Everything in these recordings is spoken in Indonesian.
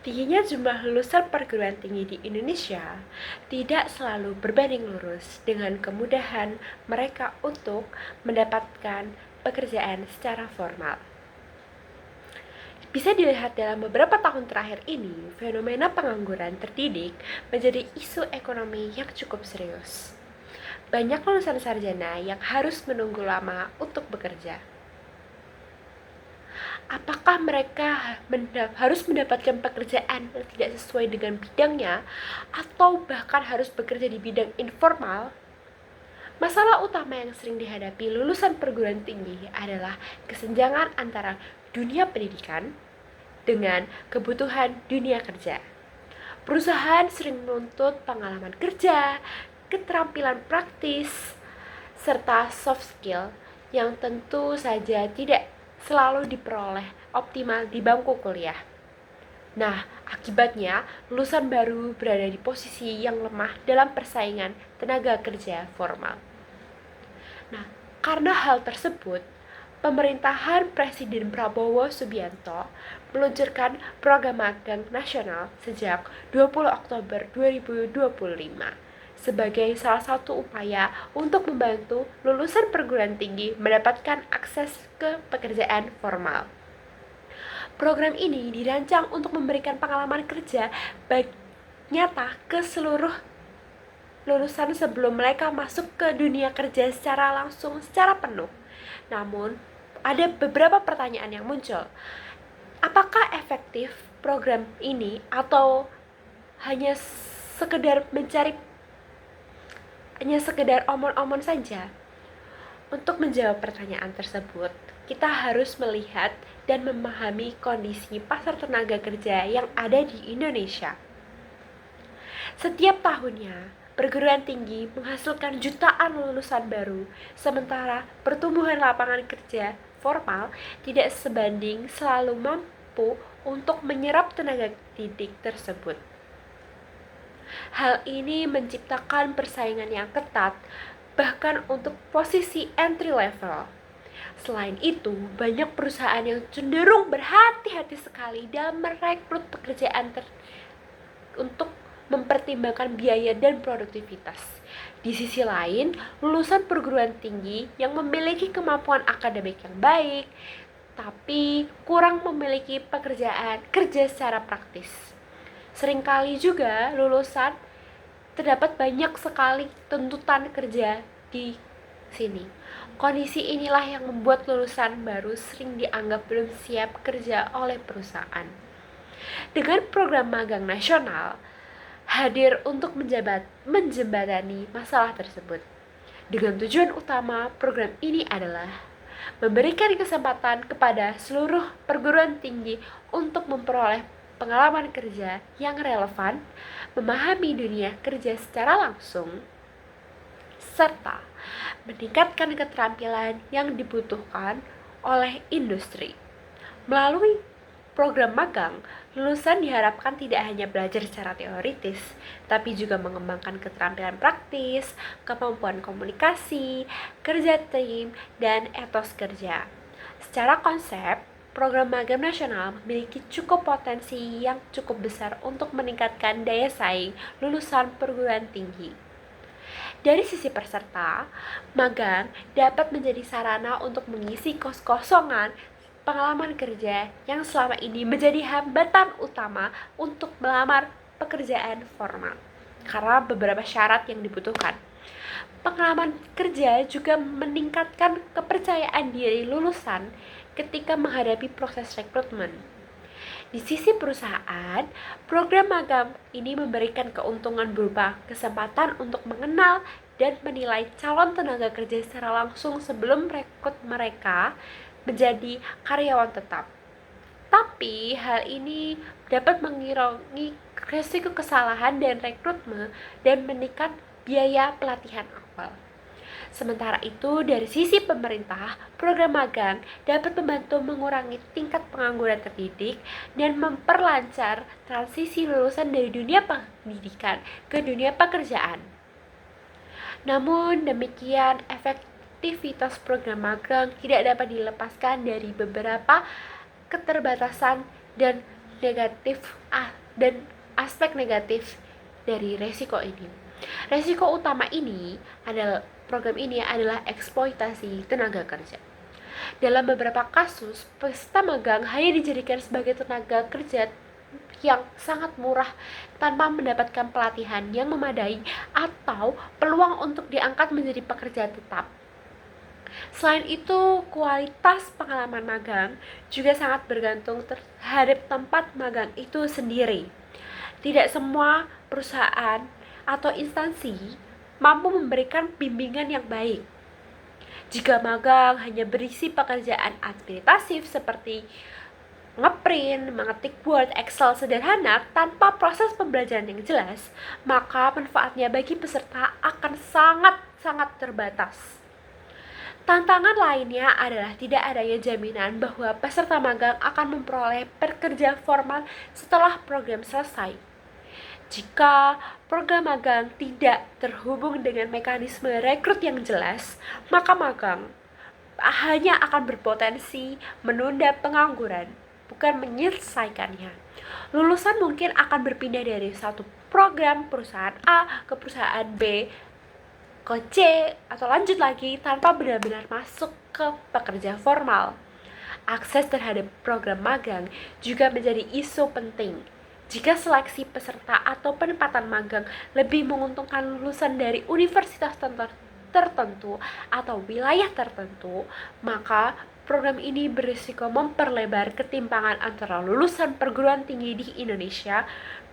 Tingginya jumlah lulusan perguruan tinggi di Indonesia tidak selalu berbanding lurus dengan kemudahan mereka untuk mendapatkan pekerjaan secara formal. Bisa dilihat dalam beberapa tahun terakhir ini, fenomena pengangguran terdidik menjadi isu ekonomi yang cukup serius. Banyak lulusan sarjana yang harus menunggu lama untuk bekerja. Apakah mereka harus mendapatkan pekerjaan yang tidak sesuai dengan bidangnya, atau bahkan harus bekerja di bidang informal? Masalah utama yang sering dihadapi lulusan perguruan tinggi adalah kesenjangan antara dunia pendidikan dengan kebutuhan dunia kerja. Perusahaan sering menuntut pengalaman kerja, keterampilan praktis, serta soft skill yang tentu saja tidak selalu diperoleh optimal di bangku kuliah. Nah, akibatnya lulusan baru berada di posisi yang lemah dalam persaingan tenaga kerja formal. Nah, karena hal tersebut, pemerintahan Presiden Prabowo Subianto meluncurkan program magang nasional sejak 20 Oktober 2025 sebagai salah satu upaya untuk membantu lulusan perguruan tinggi mendapatkan akses ke pekerjaan formal. Program ini dirancang untuk memberikan pengalaman kerja nyata ke seluruh lulusan sebelum mereka masuk ke dunia kerja secara langsung, secara penuh. Namun, ada beberapa pertanyaan yang muncul. Apakah efektif program ini atau hanya sekedar omon-omon saja? Untuk menjawab pertanyaan tersebut, kita harus melihat dan memahami kondisi pasar tenaga kerja yang ada di Indonesia. Setiap tahunnya, perguruan tinggi menghasilkan jutaan lulusan baru, sementara pertumbuhan lapangan kerja formal tidak sebanding selalu mampu untuk menyerap tenaga didik tersebut. Hal ini menciptakan persaingan yang ketat, bahkan untuk posisi entry level. Selain itu, banyak perusahaan yang cenderung berhati-hati sekali dalam merekrut pekerjaan untuk mempertimbangkan biaya dan produktivitas. Di sisi lain, lulusan perguruan tinggi yang memiliki kemampuan akademik yang baik, tapi kurang memiliki pekerjaan kerja secara praktis. Seringkali juga lulusan terdapat banyak sekali tuntutan kerja di sini. Kondisi inilah yang membuat lulusan baru sering dianggap belum siap kerja oleh perusahaan. Dengan program magang nasional hadir untuk menjembatani masalah tersebut. Dengan tujuan utama program ini adalah memberikan kesempatan kepada seluruh perguruan tinggi untuk memperoleh pengalaman kerja yang relevan, memahami dunia kerja secara langsung, serta meningkatkan keterampilan yang dibutuhkan oleh industri. Melalui program magang, lulusan diharapkan tidak hanya belajar secara teoritis, tapi juga mengembangkan keterampilan praktis, kemampuan komunikasi, kerja tim, dan etos kerja. Secara konsep, program magang nasional memiliki cukup potensi yang cukup besar untuk meningkatkan daya saing lulusan perguruan tinggi. Dari sisi peserta, magang dapat menjadi sarana untuk mengisi kos-kosongan pengalaman kerja yang selama ini menjadi hambatan utama untuk melamar pekerjaan formal karena beberapa syarat yang dibutuhkan. Pengalaman kerja juga meningkatkan kepercayaan diri lulusan ketika menghadapi proses rekrutmen. Di sisi perusahaan, program magang ini memberikan keuntungan berupa kesempatan untuk mengenal dan menilai calon tenaga kerja secara langsung sebelum rekrut mereka menjadi karyawan tetap. Tapi hal ini dapat mengurangi risiko kesalahan dan rekrutmen dan menekan biaya pelatihan awal. Sementara itu, dari sisi pemerintah, program magang dapat membantu mengurangi tingkat pengangguran terdidik dan memperlancar transisi lulusan dari dunia pendidikan ke dunia pekerjaan. Namun demikian, efektivitas program magang tidak dapat dilepaskan dari beberapa keterbatasan dan negatif dari resiko ini. Resiko utama ini adalah program ini adalah eksploitasi tenaga kerja. Dalam beberapa kasus, peserta magang hanya dijadikan sebagai tenaga kerja yang sangat murah tanpa mendapatkan pelatihan yang memadai atau peluang untuk diangkat menjadi pekerja tetap. Selain itu, kualitas pengalaman magang juga sangat bergantung terhadap tempat magang itu sendiri. Tidak semua perusahaan atau instansi mampu memberikan bimbingan yang baik. Jika magang hanya berisi pekerjaan administratif seperti ngeprint, mengetik Word, Excel sederhana tanpa proses pembelajaran yang jelas, maka manfaatnya bagi peserta akan sangat-sangat terbatas. Tantangan lainnya adalah tidak adanya jaminan bahwa peserta magang akan memperoleh pekerjaan formal setelah program selesai. Jika program magang tidak terhubung dengan mekanisme rekrut yang jelas, maka magang hanya akan berpotensi menunda pengangguran, bukan menyelesaikannya. Lulusan mungkin akan berpindah dari satu program perusahaan A ke perusahaan B, ke C, atau lanjut lagi tanpa benar-benar masuk ke pekerja formal. Akses terhadap program magang juga menjadi isu penting. Jika seleksi peserta atau penempatan magang lebih menguntungkan lulusan dari universitas tertentu atau wilayah tertentu, maka program ini berisiko memperlebar ketimpangan antara lulusan perguruan tinggi di Indonesia.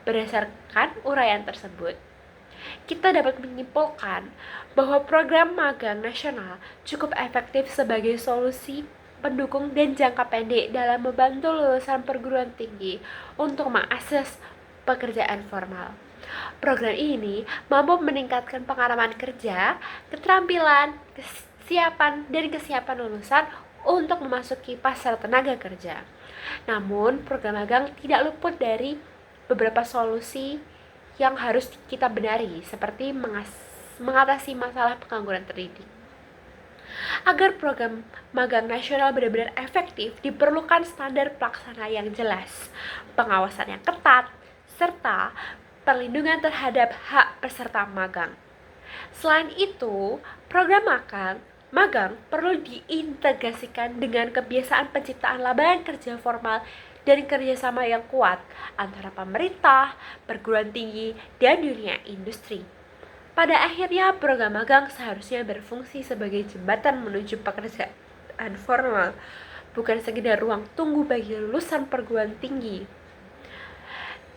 Berdasarkan uraian tersebut, kita dapat menyimpulkan bahwa program magang nasional cukup efektif sebagai solusi pendukung dan jangka pendek dalam membantu lulusan perguruan tinggi untuk mengakses pekerjaan formal. Program ini mampu meningkatkan pengalaman kerja, keterampilan, kesiapan lulusan untuk memasuki pasar tenaga kerja. Namun, program magang tidak luput dari beberapa solusi yang harus kita benari, seperti mengatasi masalah pengangguran terdidik. Agar program magang nasional benar-benar efektif, diperlukan standar pelaksana yang jelas, pengawasan yang ketat, serta perlindungan terhadap hak peserta magang. Selain itu, program magang perlu diintegrasikan dengan kebiasaan penciptaan lapangan kerja formal dan kerjasama yang kuat antara pemerintah, perguruan tinggi, dan dunia industri. Pada akhirnya, program magang seharusnya berfungsi sebagai jembatan menuju pekerjaan formal, bukan sekedar ruang tunggu bagi lulusan perguruan tinggi.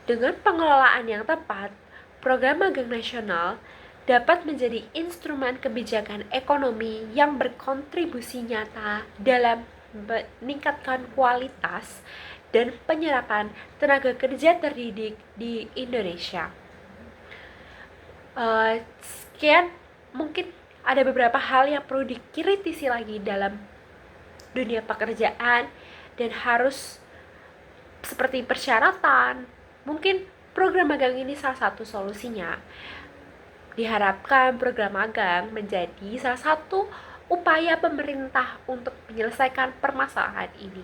Dengan pengelolaan yang tepat, program magang nasional dapat menjadi instrumen kebijakan ekonomi yang berkontribusi nyata dalam meningkatkan kualitas dan penyerapan tenaga kerja terdidik di Indonesia. Sekian, mungkin ada beberapa hal yang perlu dikritisi lagi dalam dunia pekerjaan dan harus seperti persyaratan. Mungkin program magang ini salah satu solusinya. Diharapkan program magang menjadi salah satu upaya pemerintah untuk menyelesaikan permasalahan ini.